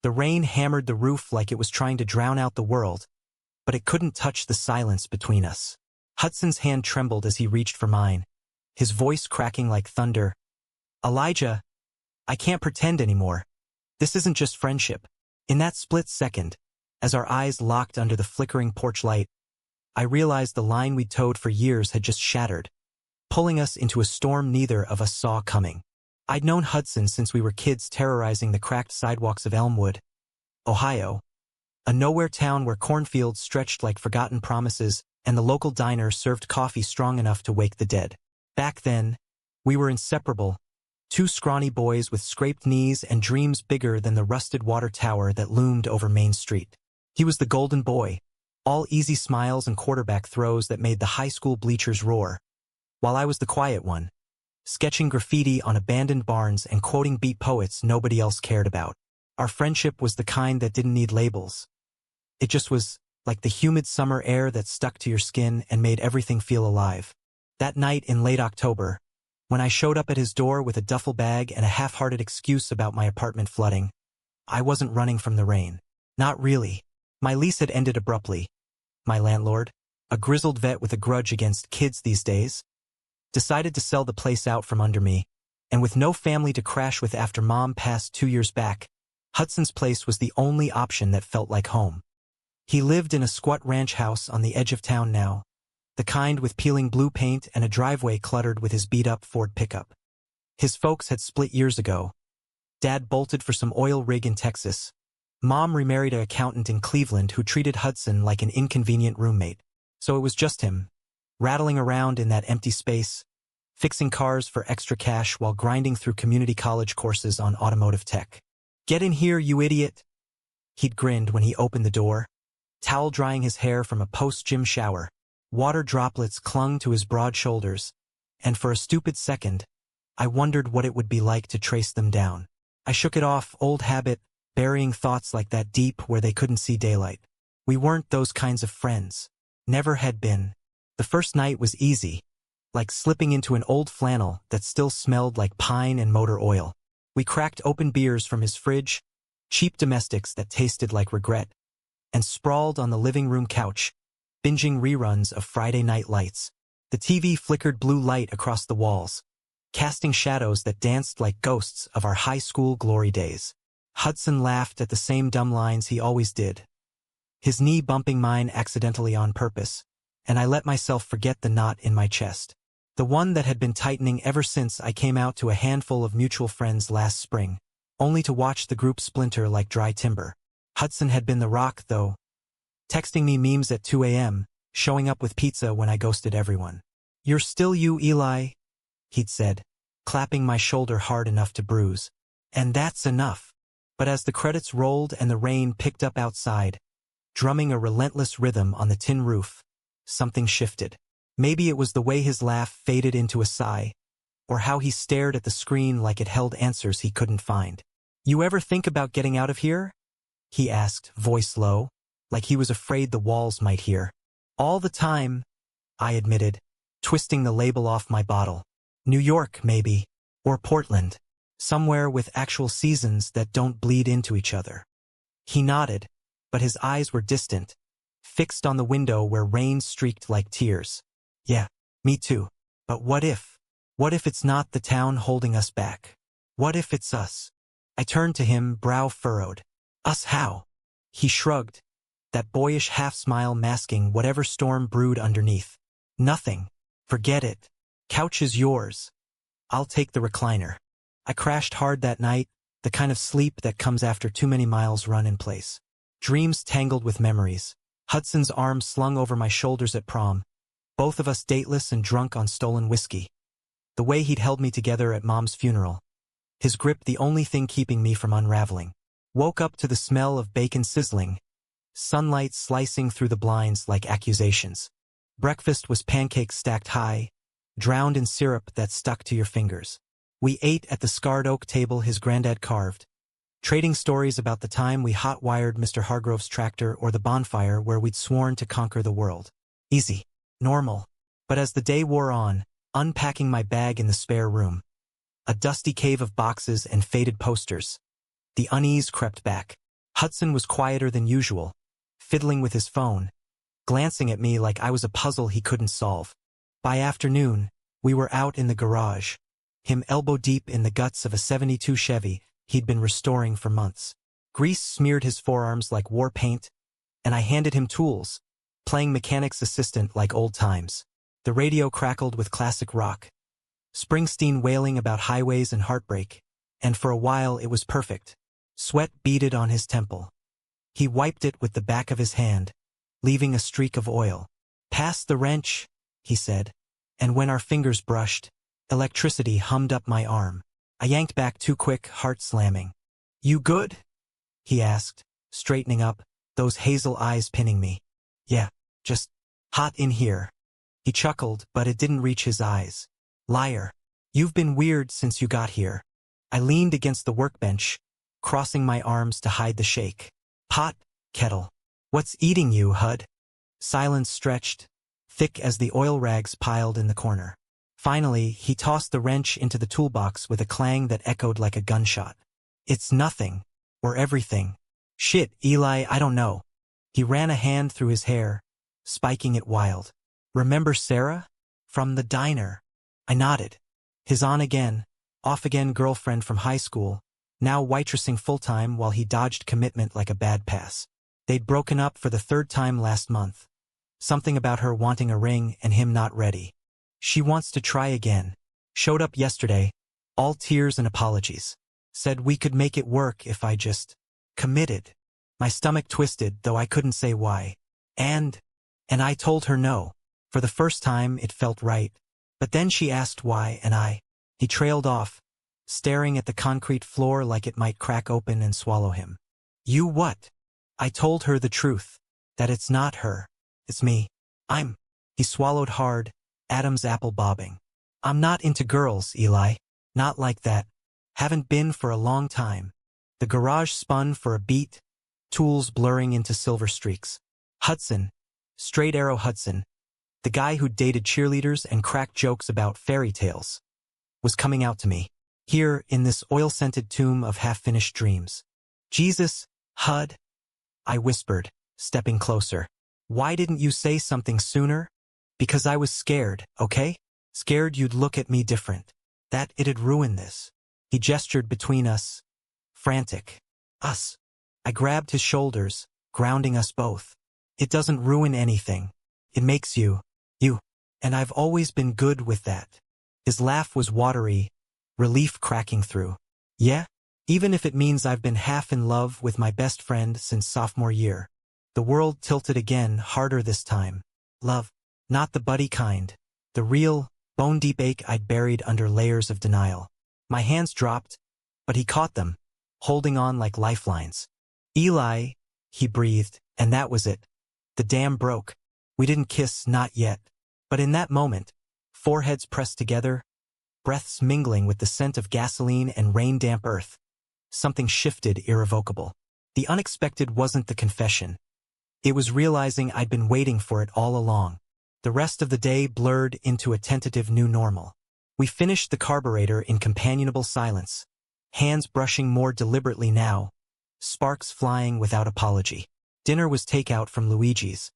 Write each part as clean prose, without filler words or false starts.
The rain hammered the roof like it was trying to drown out the world, but it couldn't touch the silence between us. Hudson's hand trembled as he reached for mine, his voice cracking like thunder. "Elijah, I can't pretend anymore. This isn't just friendship." In that split second, as our eyes locked under the flickering porch light, I realized the line we'd towed for years had just shattered, pulling us into a storm neither of us saw coming. I'd known Hudson since we were kids terrorizing the cracked sidewalks of Elmwood, Ohio, a nowhere town where cornfields stretched like forgotten promises and the local diner served coffee strong enough to wake the dead. Back then, we were inseparable, two scrawny boys with scraped knees and dreams bigger than the rusted water tower that loomed over Main Street. He was the golden boy, all easy smiles and quarterback throws that made the high school bleachers roar, while I was the quiet one, sketching graffiti on abandoned barns and quoting beat poets nobody else cared about. Our friendship was the kind that didn't need labels. It just was like the humid summer air that stuck to your skin and made everything feel alive. That night in late October, when I showed up at his door with a duffel bag and a half-hearted excuse about my apartment flooding, I wasn't running from the rain. Not really. My lease had ended abruptly. My landlord, a grizzled vet with a grudge against kids these days, decided to sell the place out from under me, and with no family to crash with after Mom passed 2 years back, Hudson's place was the only option that felt like home. He lived in a squat ranch house on the edge of town now, the kind with peeling blue paint and a driveway cluttered with his beat-up Ford pickup. His folks had split years ago. Dad bolted for some oil rig in Texas. Mom remarried an accountant in Cleveland who treated Hudson like an inconvenient roommate. So it was just him, rattling around in that empty space, fixing cars for extra cash while grinding through community college courses on automotive tech. "Get in here, you idiot," he'd grinned when he opened the door, towel drying his hair from a post-gym shower. Water droplets clung to his broad shoulders, and for a stupid second, I wondered what it would be like to trace them down. I shook it off, old habit, burying thoughts like that deep where they couldn't see daylight. We weren't those kinds of friends. Never had been. The first night was easy, like slipping into an old flannel that still smelled like pine and motor oil. We cracked open beers from his fridge, cheap domestics that tasted like regret, and sprawled on the living room couch, binging reruns of Friday Night Lights. The TV flickered blue light across the walls, casting shadows that danced like ghosts of our high school glory days. Hudson laughed at the same dumb lines he always did, his knee bumping mine accidentally on purpose, and I let myself forget the knot in my chest, the one that had been tightening ever since I came out to a handful of mutual friends last spring, only to watch the group splinter like dry timber. Hudson had been the rock, though, texting me memes at 2 a.m., showing up with pizza when I ghosted everyone. "You're still you, Eli," he'd said, clapping my shoulder hard enough to bruise. And that's enough. But as the credits rolled and the rain picked up outside, drumming a relentless rhythm on the tin roof, something shifted. Maybe it was the way his laugh faded into a sigh, or how he stared at the screen like it held answers he couldn't find. "You ever think about getting out of here?" he asked, voice low, like he was afraid the walls might hear. "All the time," I admitted, twisting the label off my bottle. "New York, maybe. Or Portland. Somewhere with actual seasons that don't bleed into each other." He nodded, but his eyes were distant, fixed on the window where rain streaked like tears. "Yeah, me too. But what if? What if it's not the town holding us back? What if it's us?" I turned to him, brow furrowed. "Us how?" He shrugged, that boyish half-smile masking whatever storm brewed underneath. "Nothing. Forget it. Couch is yours. I'll take the recliner." I crashed hard that night, the kind of sleep that comes after too many miles run in place. Dreams tangled with memories. Hudson's arm slung over my shoulders at prom, both of us dateless and drunk on stolen whiskey. The way he'd held me together at Mom's funeral. His grip the only thing keeping me from unraveling. Woke up to the smell of bacon sizzling, sunlight slicing through the blinds like accusations. Breakfast was pancakes stacked high, drowned in syrup that stuck to your fingers. We ate at the scarred oak table his granddad carved, trading stories about the time we hot-wired Mr. Hargrove's tractor or the bonfire where we'd sworn to conquer the world. Easy. Normal. But as the day wore on, unpacking my bag in the spare room, a dusty cave of boxes and faded posters, the unease crept back. Hudson was quieter than usual, fiddling with his phone, glancing at me like I was a puzzle he couldn't solve. By afternoon, we were out in the garage, him elbow-deep in the guts of a '72 Chevy he'd been restoring for months. Grease smeared his forearms like war paint, and I handed him tools, playing mechanic's assistant like old times. The radio crackled with classic rock, Springsteen wailing about highways and heartbreak, and for a while it was perfect. Sweat beaded on his temple. He wiped it with the back of his hand, leaving a streak of oil. "Pass the wrench," he said, and when our fingers brushed, electricity hummed up my arm. I yanked back too quick, heart slamming. "You good?" he asked, straightening up, those hazel eyes pinning me. "Yeah, just hot in here." He chuckled, but it didn't reach his eyes. "Liar. You've been weird since you got here." I leaned against the workbench, crossing my arms to hide the shake. "Pot, kettle. What's eating you, Hud?" Silence stretched, thick as the oil rags piled in the corner. Finally, he tossed the wrench into the toolbox with a clang that echoed like a gunshot. "It's nothing. Or everything. Shit, Eli, I don't know." He ran a hand through his hair, spiking it wild. "Remember Sarah? From the diner?" I nodded. His on-again, off-again girlfriend from high school, now waitressing full-time while he dodged commitment like a bad pass. They'd broken up for the third time last month. Something about her wanting a ring and him not ready. "She wants to try again. Showed up yesterday, all tears and apologies. Said we could make it work if I just committed." My stomach twisted, though I couldn't say why. And I told her no. For the first time, it felt right. But then she asked why, and he trailed off, staring at the concrete floor like it might crack open and swallow him. "You what?" I told her the truth, that it's not her, it's me. He swallowed hard, Adam's apple bobbing. "I'm not into girls, Eli. Not like that. Haven't been for a long time." The garage spun for a beat, tools blurring into silver streaks. Hudson, Straight Arrow Hudson, the guy who dated cheerleaders and cracked jokes about fairy tales, was coming out to me, here in this oil-scented tomb of half-finished dreams. "Jesus, Hud," I whispered, stepping closer. "Why didn't you say something sooner?" "Because I was scared, okay? Scared you'd look at me different. That it'd ruin this." He gestured between us, frantic. "Us." I grabbed his shoulders, grounding us both. "It doesn't ruin anything. It makes you. And I've always been good with that." His laugh was watery, relief cracking through. "Yeah? Even if it means I've been half in love with my best friend since sophomore year." The world tilted again, harder this time. Love. Not the buddy kind. The real, bone-deep ache I'd buried under layers of denial. My hands dropped, but he caught them, holding on like lifelines. "Eli," he breathed, and that was it. The dam broke. We didn't kiss, not yet. But in that moment, foreheads pressed together, breaths mingling with the scent of gasoline and rain-damp earth, something shifted irrevocable. The unexpected wasn't the confession. It was realizing I'd been waiting for it all along. The rest of the day blurred into a tentative new normal. We finished the carburetor in companionable silence, hands brushing more deliberately now, sparks flying without apology. Dinner was takeout from Luigi's.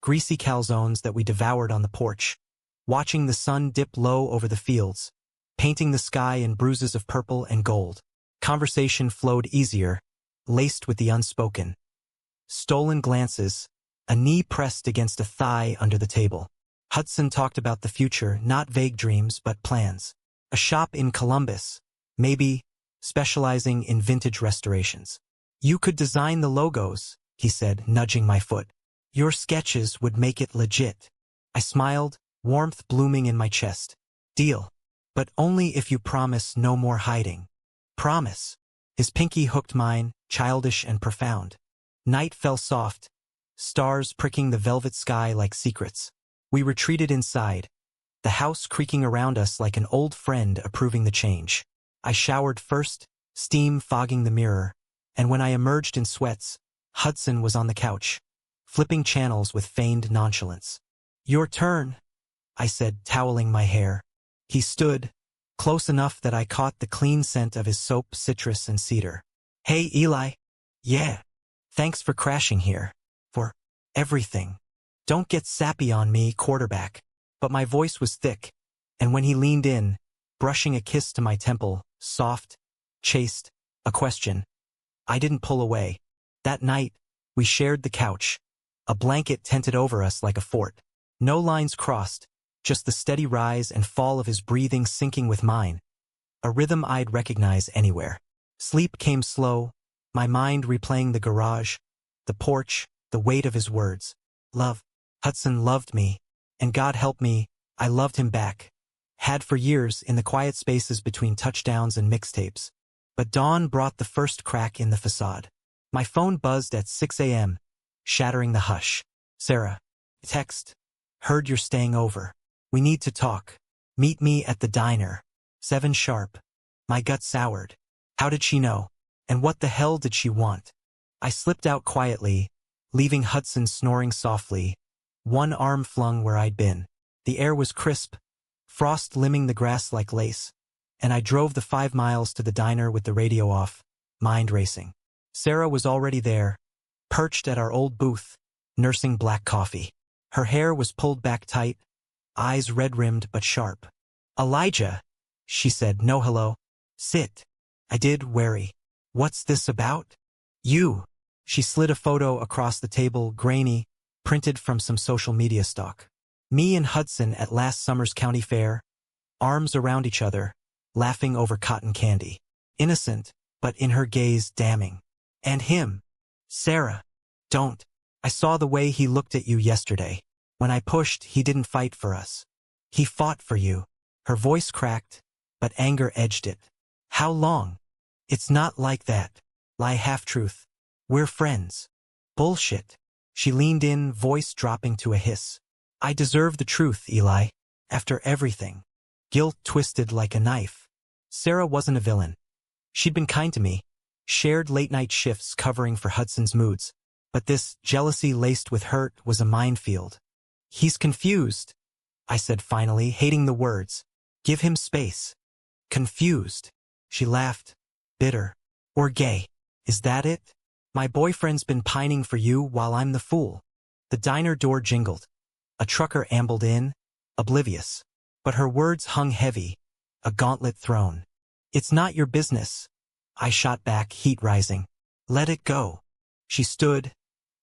Greasy calzones that we devoured on the porch, watching the sun dip low over the fields, painting the sky in bruises of purple and gold. Conversation flowed easier, laced with the unspoken. Stolen glances, a knee pressed against a thigh under the table. Hudson talked about the future, not vague dreams but plans. A shop in Columbus, maybe, specializing in vintage restorations. "You could design the logos," he said, nudging my foot. "Your sketches would make it legit." I smiled, warmth blooming in my chest. "Deal. But only if you promise no more hiding." "Promise." His pinky hooked mine, childish and profound. Night fell soft, stars pricking the velvet sky like secrets. We retreated inside, the house creaking around us like an old friend approving the change. I showered first, steam fogging the mirror, and when I emerged in sweats, Hudson was on the couch, flipping channels with feigned nonchalance. "Your turn," I said, toweling my hair. He stood, close enough that I caught the clean scent of his soap, citrus, and cedar. "Hey, Eli." "Yeah." Thanks for crashing here. For everything. Don't get sappy on me, quarterback. But my voice was thick, and when he leaned in, brushing a kiss to my temple, soft, chaste, a question, I didn't pull away. That night, we shared the couch. A blanket tented over us like a fort. No lines crossed, just the steady rise and fall of his breathing syncing with mine. A rhythm I'd recognize anywhere. Sleep came slow, my mind replaying the garage, the porch, the weight of his words. Love. Hudson loved me, and God help me, I loved him back. Had for years in the quiet spaces between touchdowns and mixtapes. But dawn brought the first crack in the facade. My phone buzzed at 6 a.m., shattering the hush. Sarah. Text. Heard you're staying over. We need to talk. Meet me at the diner. 7 sharp. My gut soured. How did she know? And what the hell did she want? I slipped out quietly, leaving Hudson snoring softly, one arm flung where I'd been. The air was crisp, frost limbing the grass like lace, and I drove the 5 miles to the diner with the radio off, mind racing. Sarah was already there, perched at our old booth, nursing black coffee. Her hair was pulled back tight, eyes red-rimmed but sharp. Elijah, she said, no hello. Sit. I did, wary. What's this about? You. She slid a photo across the table, grainy, printed from some social media stock. Me and Hudson at last summer's county fair, arms around each other, laughing over cotton candy. Innocent, but in her gaze damning. And him. Sarah. Don't. I saw the way he looked at you yesterday. When I pushed, he didn't fight for us. He fought for you. Her voice cracked, but anger edged it. How long? It's not like that. Lie half-truth. We're friends. Bullshit. She leaned in, voice dropping to a hiss. I deserve the truth, Eli. After everything. Guilt twisted like a knife. Sarah wasn't a villain. She'd been kind to me, shared late-night shifts covering for Hudson's moods. But this jealousy laced with hurt was a minefield. He's confused, I said finally, hating the words. Give him space. Confused. She laughed. Bitter. Or gay. Is that it? My boyfriend's been pining for you while I'm the fool. The diner door jingled. A trucker ambled in, oblivious. But her words hung heavy, a gauntlet thrown. It's not your business. I shot back, heat rising. Let it go. She stood,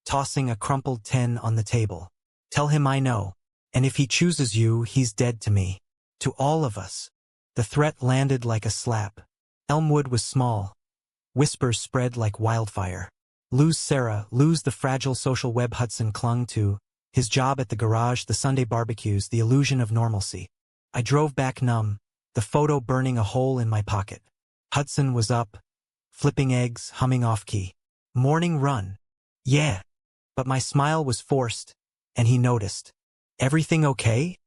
tossing a crumpled 10 on the table. Tell him I know. And if he chooses you, he's dead to me. To all of us. The threat landed like a slap. Elmwood was small. Whispers spread like wildfire. Lose Sarah, lose the fragile social web Hudson clung to, his job at the garage, the Sunday barbecues, the illusion of normalcy. I drove back numb, the photo burning a hole in my pocket. Hudson was up, flipping eggs, humming off-key. Morning run. Yeah. But my smile was forced, and he noticed. Everything okay?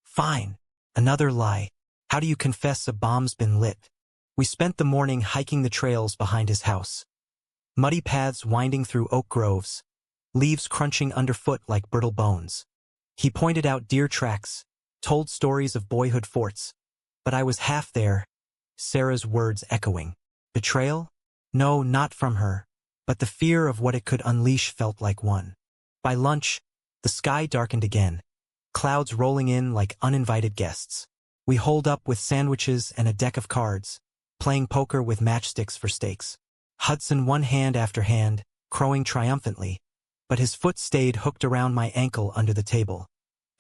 Fine. Another lie. How do you confess a bomb's been lit? We spent the morning hiking the trails behind his house. Muddy paths winding through oak groves, leaves crunching underfoot like brittle bones. He pointed out deer tracks, told stories of boyhood forts. But I was half there, Sarah's words echoing. Betrayal? No, not from her. But the fear of what it could unleash felt like one. By lunch, the sky darkened again, clouds rolling in like uninvited guests. We holed up with sandwiches and a deck of cards, playing poker with matchsticks for stakes. Hudson one hand after hand, crowing triumphantly, but his foot stayed hooked around my ankle under the table,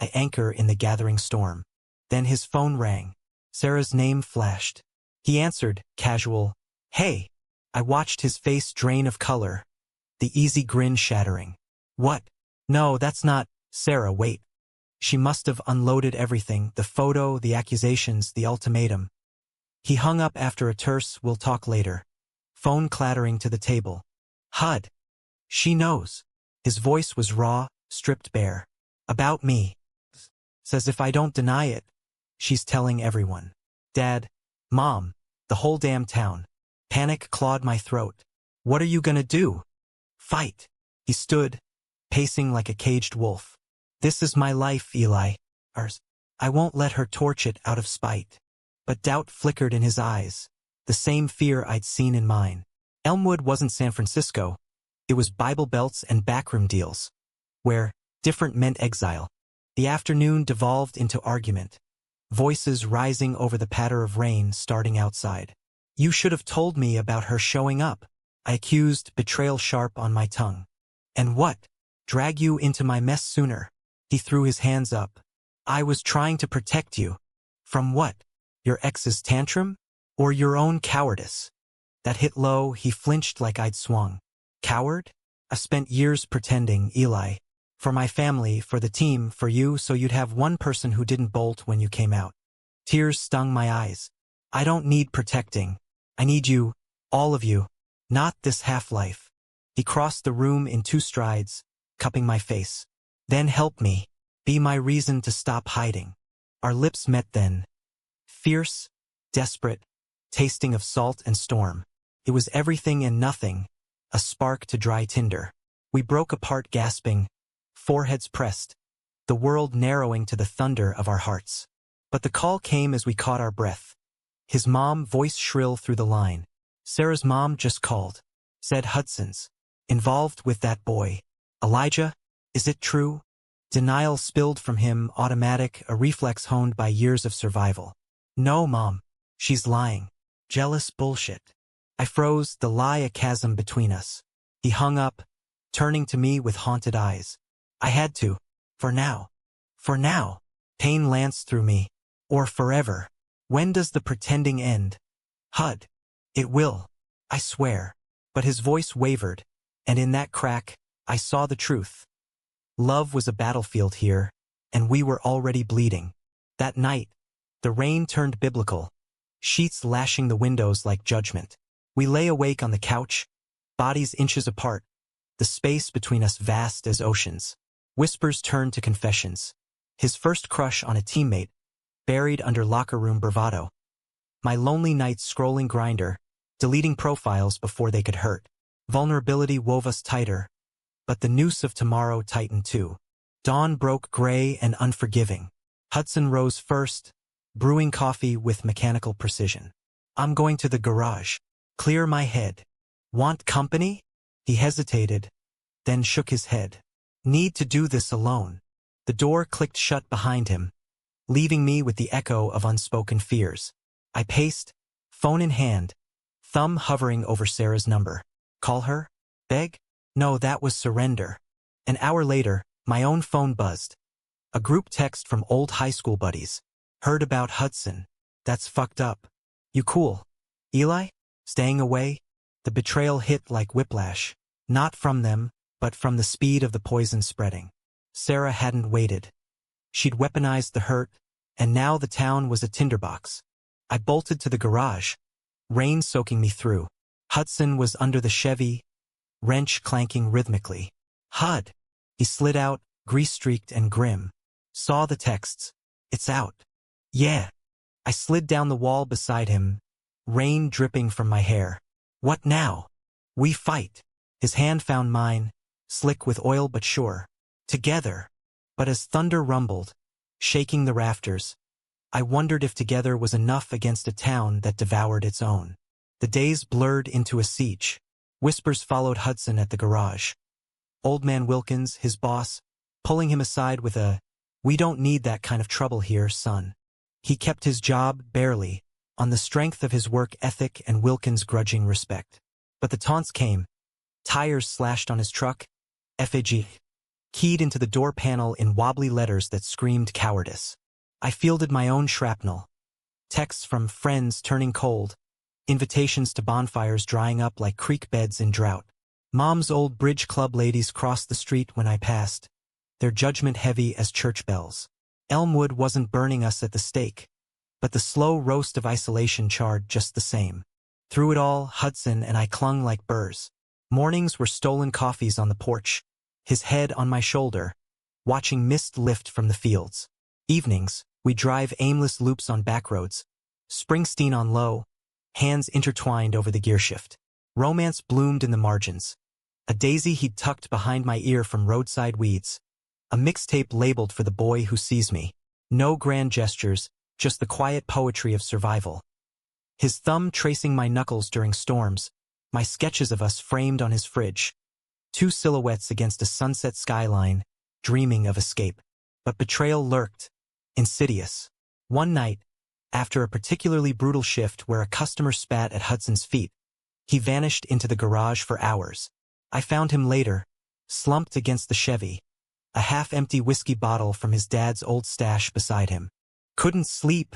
an anchor in the gathering storm. Then his phone rang. Sarah's name flashed. He answered, casual, "Hey." I watched his face drain of color, the easy grin shattering. What? No, that's not. Sarah, wait. She must have unloaded everything, the photo, the accusations, the ultimatum. He hung up after a terse, "We'll talk later." Phone clattering to the table. Hud. She knows. His voice was raw, stripped bare. About me. Says if I don't deny it, she's telling everyone. Dad, Mom, the whole damn town. Panic clawed my throat. What are you gonna do? Fight. He stood, pacing like a caged wolf. This is my life, Eli. Ours. I won't let her torch it out of spite. But doubt flickered in his eyes, the same fear I'd seen in mine. Elmwood wasn't San Francisco, It was Bible belts and backroom deals, where different meant exile. The afternoon devolved into argument, voices rising over the patter of rain starting outside. You should have told me about her showing up, I accused, betrayal sharp on my tongue. And what? Drag you into my mess sooner? He threw his hands up. I was trying to protect you. From what? Your ex's tantrum? Or your own cowardice? That hit low, he flinched like I'd swung. Coward? I spent years pretending, Eli. For my family, for the team, for you, so you'd have one person who didn't bolt when you came out. Tears stung my eyes. I don't need protecting. I need you, all of you, not this half-life. He crossed the room in 2 strides, cupping my face. Then help me. Be my reason to stop hiding. Our lips met then. Fierce, desperate, tasting of salt and storm. It was everything and nothing, a spark to dry tinder. We broke apart gasping, foreheads pressed, the world narrowing to the thunder of our hearts. But the call came as we caught our breath. His mom, voice shrill through the line. Sarah's mom just called. Said Hudson's. Involved with that boy. Elijah, is it true? Denial spilled from him, automatic, a reflex honed by years of survival. No, Mom. She's lying. Jealous bullshit. I froze, the lie a chasm between us. He hung up, turning to me with haunted eyes. I had to. For now. For now. Pain lanced through me. Or forever. When does the pretending end? Hud. It will. I swear. But his voice wavered, and in that crack, I saw the truth. Love was a battlefield here, and we were already bleeding. That night, the rain turned biblical, sheets lashing the windows like judgment. We lay awake on the couch, bodies inches apart, the space between us vast as oceans. Whispers turned to confessions. His first crush on a teammate, buried under locker room bravado. My lonely nights scrolling Grindr, deleting profiles before they could hurt. Vulnerability wove us tighter, but the noose of tomorrow tightened too. Dawn broke gray and unforgiving. Hudson rose first, brewing coffee with mechanical precision. I'm going to the garage. Clear my head. Want company? He hesitated, then shook his head. Need to do this alone. The door clicked shut behind him, leaving me with the echo of unspoken fears. I paced, phone in hand, thumb hovering over Sarah's number. Call her? Beg? No, that was surrender. An hour later, my own phone buzzed. A group text from old high school buddies. Heard about Hudson. That's fucked up. You cool? Eli? Staying away? The betrayal hit like whiplash. Not from them, but from the speed of the poison spreading. Sarah hadn't waited. She'd weaponized the hurt, and now the town was a tinderbox. I bolted to the garage, rain soaking me through. Hudson was under the Chevy, wrench clanking rhythmically. Hud! He slid out, grease-streaked and grim. Saw the texts. It's out. Yeah. I slid down the wall beside him, rain dripping from my hair. What now? We fight. His hand found mine, slick with oil but sure. Together. But as thunder rumbled, shaking the rafters, I wondered if together was enough against a town that devoured its own. The days blurred into a siege. Whispers followed Hudson at the garage. Old man Wilkins, his boss, pulling him aside with a, "We don't need that kind of trouble here, son." He kept his job, barely, on the strength of his work ethic and Wilkins' grudging respect. But the taunts came. Tires slashed on his truck, effigy, keyed into the door panel in wobbly letters that screamed cowardice. I fielded my own shrapnel. Texts from friends turning cold, invitations to bonfires drying up like creek beds in drought. Mom's old bridge club ladies crossed the street when I passed, their judgment heavy as church bells. Elmwood wasn't burning us at the stake, but the slow roast of isolation charred just the same. Through it all, Hudson and I clung like burrs. Mornings were stolen coffees on the porch, his head on my shoulder, watching mist lift from the fields. Evenings, we drive aimless loops on backroads, Springsteen on low, hands intertwined over the gearshift. Romance bloomed in the margins. A daisy he'd tucked behind my ear from roadside weeds. A mixtape labeled for the boy who sees me. No grand gestures, just the quiet poetry of survival. His thumb tracing my knuckles during storms, my sketches of us framed on his fridge. two silhouettes against a sunset skyline, dreaming of escape. But betrayal lurked, insidious. One night, after a particularly brutal shift where a customer spat at Hudson's feet, he vanished into the garage for hours. I found him later, slumped against the Chevy, a half-empty whiskey bottle from his dad's old stash beside him. "Couldn't sleep,"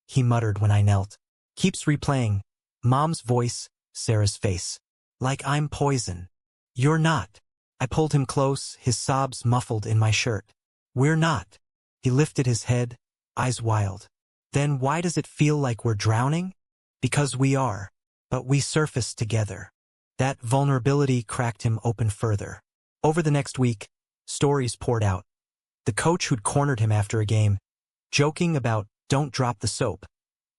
he muttered when I knelt. Keeps replaying, Mom's voice, Sarah's face. "Like I'm poison." "You're not." I pulled him close, his sobs muffled in my shirt. "We're not." He lifted his head, eyes wild. "Then why does it feel like we're drowning?" "Because we are. But we surfaced together." That vulnerability cracked him open further. Over the next week, stories poured out. The coach who'd cornered him after a game, joking about "don't drop the soap."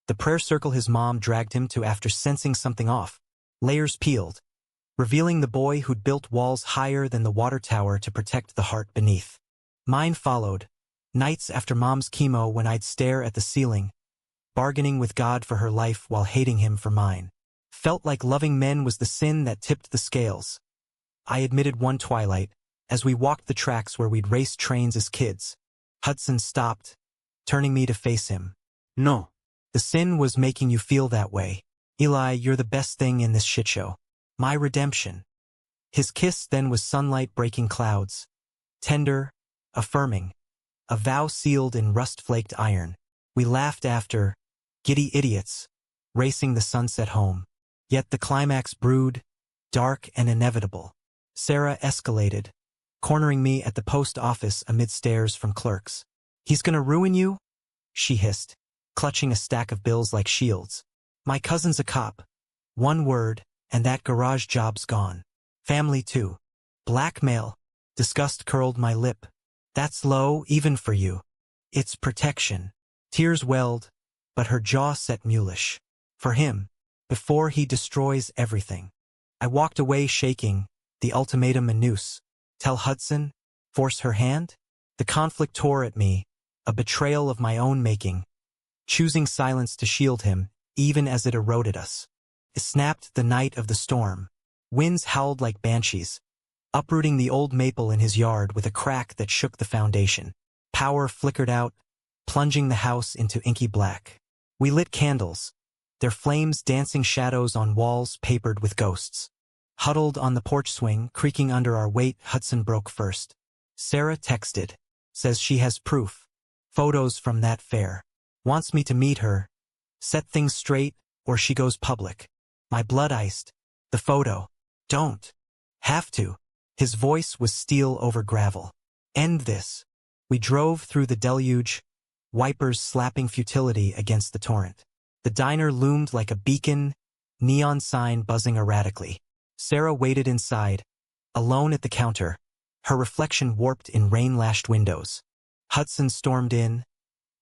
The prayer circle his mom dragged him to after sensing something off. Layers peeled, revealing the boy who'd built walls higher than the water tower to protect the heart beneath. Mine followed, nights after Mom's chemo when I'd stare at the ceiling, bargaining with God for her life while hating him for mine. Felt like loving men was the sin that tipped the scales. I admitted one twilight, as we walked the tracks where we'd raced trains as kids. Hudson stopped, turning me to face him. "No. The sin was making you feel that way. Eli, you're the best thing in this shitshow. My redemption." His kiss then was sunlight breaking clouds. Tender, affirming. A vow sealed in rust-flaked iron. We laughed after, giddy idiots, racing the sunset home. Yet the climax brewed, dark and inevitable. Sarah escalated, cornering me at the post office amid stares from clerks. "He's gonna ruin you?" she hissed, clutching a stack of bills like shields. "My cousin's a cop. One word, and that garage job's gone. Family too. Blackmail." Disgust curled my lip. "That's low, even for you." "It's protection." Tears welled, but her jaw set mulish. "For him. Before he destroys everything." I walked away shaking, the ultimatum a noose. Tell Hudson? Force her hand? The conflict tore at me, a betrayal of my own making, choosing silence to shield him, even as it eroded us. It snapped the night of the storm. Winds howled like banshees, uprooting the old maple in his yard with a crack that shook the foundation. Power flickered out, plunging the house into inky black. We lit candles, their flames dancing shadows on walls papered with ghosts. Huddled on the porch swing, creaking under our weight, Hudson broke first. "Sarah texted. Says she has proof. Photos from that fair. Wants me to meet her. Set things straight, or she goes public." My blood iced. "The photo." "Don't." "Have to." His voice was steel over gravel. "End this." We drove through the deluge, wipers slapping futility against the torrent. The diner loomed like a beacon, neon sign buzzing erratically. Sarah waited inside, alone at the counter, her reflection warped in rain-lashed windows. Hudson stormed in.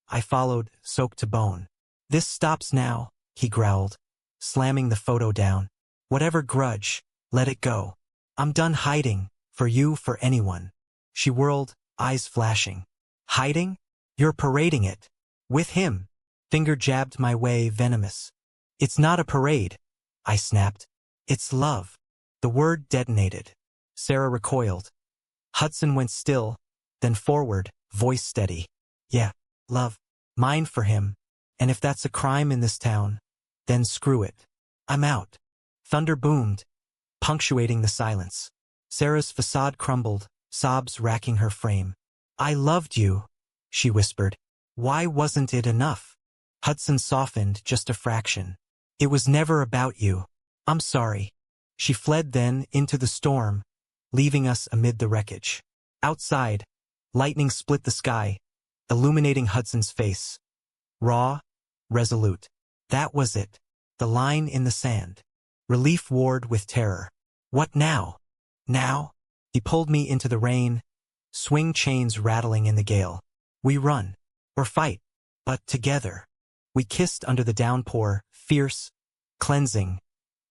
I followed, soaked to bone. "This stops now," he growled, slamming the photo down. "Whatever grudge, let it go. I'm done hiding, for you, for anyone." She whirled, eyes flashing. "Hiding? You're parading it. With him." Finger jabbed my way, venomous. "It's not a parade," I snapped. "It's love." The word detonated. Sarah recoiled. Hudson went still, then forward, voice steady. "Yeah, love. Mine for him. And if that's a crime in this town, then screw it. I'm out." Thunder boomed, punctuating the silence. Sarah's facade crumbled, sobs racking her frame. "I loved you," she whispered. "Why wasn't it enough?" Hudson softened just a fraction. "It was never about you. I'm sorry." She fled then into the storm, leaving us amid the wreckage. Outside, lightning split the sky, illuminating Hudson's face. Raw, resolute. That was it. The line in the sand. Relief warred with terror. "What now?" "Now?" He pulled me into the rain, swing chains rattling in the gale. "We run. Or fight. But together." We kissed under the downpour, fierce, cleansing,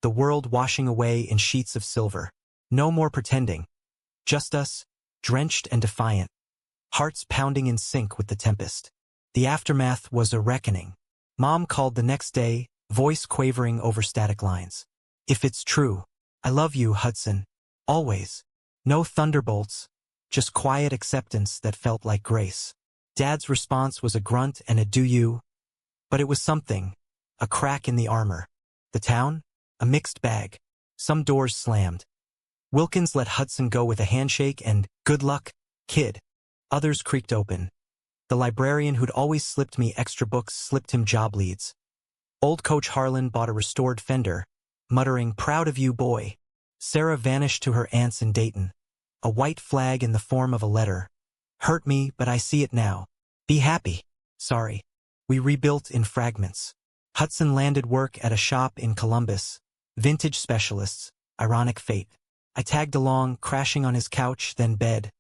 the world washing away in sheets of silver. No more pretending. Just us, drenched and defiant, hearts pounding in sync with the tempest. The aftermath was a reckoning. Mom called the next day, voice quavering over static lines. "If it's true, I love you, Hudson. Always." No thunderbolts, just quiet acceptance that felt like grace. Dad's response was a grunt and a do you, but it was something, a crack in the armor. The town? A mixed bag. Some doors slammed. Wilkins let Hudson go with a handshake and, good luck, kid. Others creaked open. The librarian who'd always slipped me extra books slipped him job leads. Old Coach Harlan bought a restored Fender, muttering, proud of you, boy. Sarah vanished to her aunts in Dayton. A white flag in the form of a letter. Hurt me, but I see it now. Be happy. Sorry. We rebuilt in fragments. Hudson landed work at a shop in Columbus. Vintage specialists. Ironic fate. I tagged along, crashing on his couch, then bed,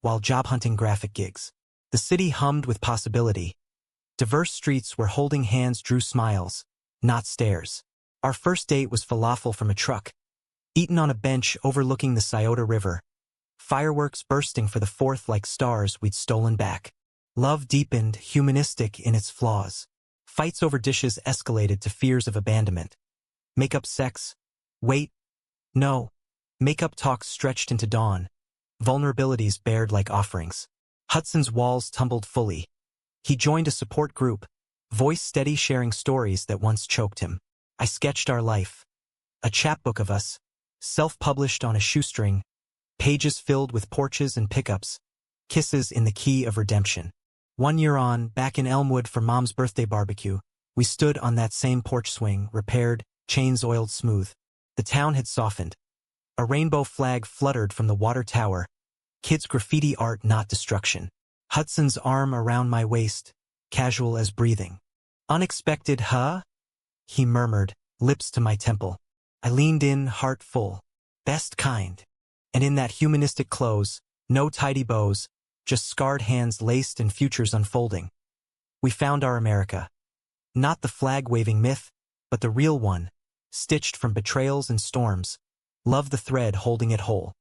while job hunting graphic gigs. The city hummed with possibility. Diverse streets where holding hands drew smiles, not stares. Our first date was falafel from a truck, eaten on a bench overlooking the Scioto River. Fireworks bursting for the 4th like stars we'd stolen back. Love deepened, humanistic in its flaws. Fights over dishes escalated to fears of abandonment. Make-up sex? Wait. No. Make-up talks stretched into dawn. Vulnerabilities bared like offerings. Hudson's walls tumbled fully. He joined a support group, voice steady sharing stories that once choked him. I sketched our life. A chapbook of us, self-published on a shoestring, pages filled with porches and pickups, kisses in the key of redemption. 1 year on, back in Elmwood for Mom's birthday barbecue, we stood on that same porch swing, repaired, chains oiled smooth. The town had softened. A rainbow flag fluttered from the water tower. Kids' graffiti art, not destruction. Hudson's arm around my waist, casual as breathing. Unexpected, huh? He murmured, lips to my temple. I leaned in, heart full. Best kind. And in that humanistic close, no tidy bows, just scarred hands laced and futures unfolding. We found our America. Not the flag-waving myth, but the real one, stitched from betrayals and storms. Love the thread holding it whole.